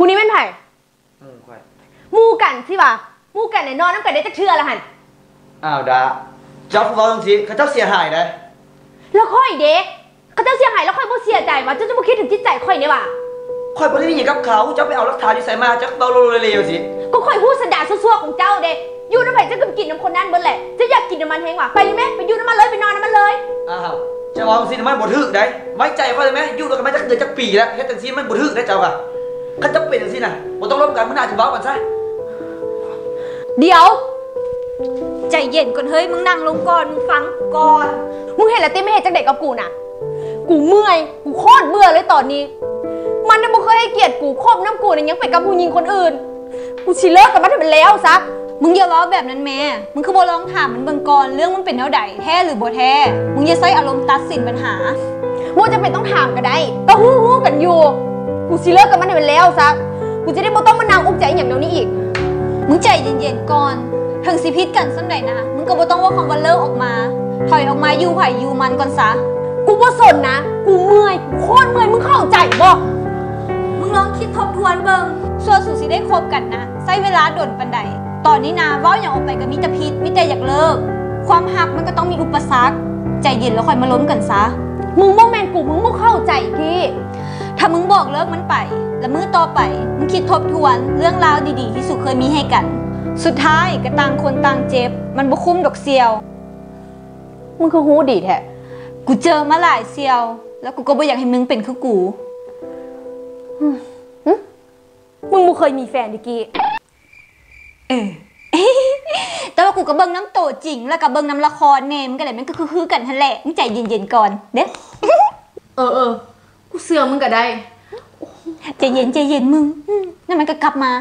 ผู้นี้เป็นไผ่ค่อยมู่กันสิวะมู่กันเนี่ยนอนน้ำกันได้จะเชื่อละหันอ้าวดาเจ้าเขาตรงสิเขาเจ้าเสียหายนะแล้วค่อยเด็กเขาเจ้าเสียหายแล้วค่อยบ่เสียใจวะเจ้าจะบ่คิดถึงจิตใจค่อยเนี่ยว่ะค่อยบ่ได้มีอย่างกับเขาเจ้าไปเอาหลักฐานที่ใส่มาเจ้าเบาโลเลวสิก็ค่อยพูดสดาซั่วๆของเจ้าเด็กอยู่น้ำไผ่เจ้าก็กินน้ำคนนั้นเบิดแหละจะอยากกินน้ำมันแห้งว่ะไปเลยไหมไปอยู่น้ำมันเลยไปนอนน้ำมันเลยอ้าวเจ้าเอาสิน้ำมันบดฮึกได้ไว้ใจเขาเลยไหมอยู่ด้วยกันมาจากเดือนจากปีแล้วเฮ็ดจังซี่มันบดฮึกได้เจ้าค่ะเขาจะเป็นจังซี่น่ะบ่ต้องรบกันมันน่าจะเว้ากันซะเดี๋ยวใจเย็นก่อนเฮ้ยมึงนั่งลงก่อนมึงฟังก่อนมึงเห็นแล้วตีไม่เห็นจังเด็กกับกูน่ะกูเมื่อยกูโคตรเบื่อเลยตอนนี้มันน่ะบ่เคยให้เกียรติกูคบน้ำกูเนี่ยยังไปกับผู้หญิงคนอื่นกูสิเลิกกับมันให้มันแล้วซะมึงอย่าล้อแบบนั้นแม่มึงคือบ่ลองถามมันเบิ่งก่อนเรื่องมันเป็นแนวใดแท้หรือบ่แท้มึงอย่าใช้อารมณ์ตัดสินปัญหาว่าจะเป็นต้องถามก็ได้ก็ฮู้กันอยู่กูสิเลิกกับมันให้มันแล้วซะกูจะได้บ่ต้องมานั่งอุกใจอย่างเดี๋ยวนี้อีกมึงใจเย็นๆก่อนถึงสิพิษกันสักใดนะมึงก็บ่ต้องว่าคำว่าเลิกออกมาถอยออกมาอยู่ไผ่อยู่มันก่อนซะกูบ่สนนะกูเมื่อยกูโคตรเมื่อยมึงเข้าใจบ่มึงลองคิดทบทวนเบิ่งส่วนสุดสิได้คบกันนะใช้เวลาดนปานใดตอนนี้นะเว้าอย่างออกไปก็มีแต่พิษมีแต่อยากเลิกความหักมันก็ต้องมีอุปสรรคใจเย็นแล้วค่อยมาล้มกันซะมึงบ่แม่นกูมึงบ่เข้าใจกี้ถ้ามึงบอกเลิกมันไปแล้วมื้อต่อไปมึงคิดทบทวนเรื่องราวดีๆที่สุดเคยมีให้กันสุดท้ายก็ต่างคนต่างเจ็บมันบ่คุ้มดอกเซียวมึงคือฮู้ดีแท้กูเจอมาหลายเซียวแล้วกูก็บ่อยากให้มึงเป็นคือกูมึงบ่เคยมีแฟนดิกี้แต่ว่ากูก็เบิ่งน้ำโตจริงแล้วก็เบิ่งน้ำละครแน่มันก็เลยมันก็คือกันหั่นแหละมึงใจเย็นๆก่อนเด้กูเสื่อมึงก็ได้ใจเย็นมึงนั่นมันก็กลับมา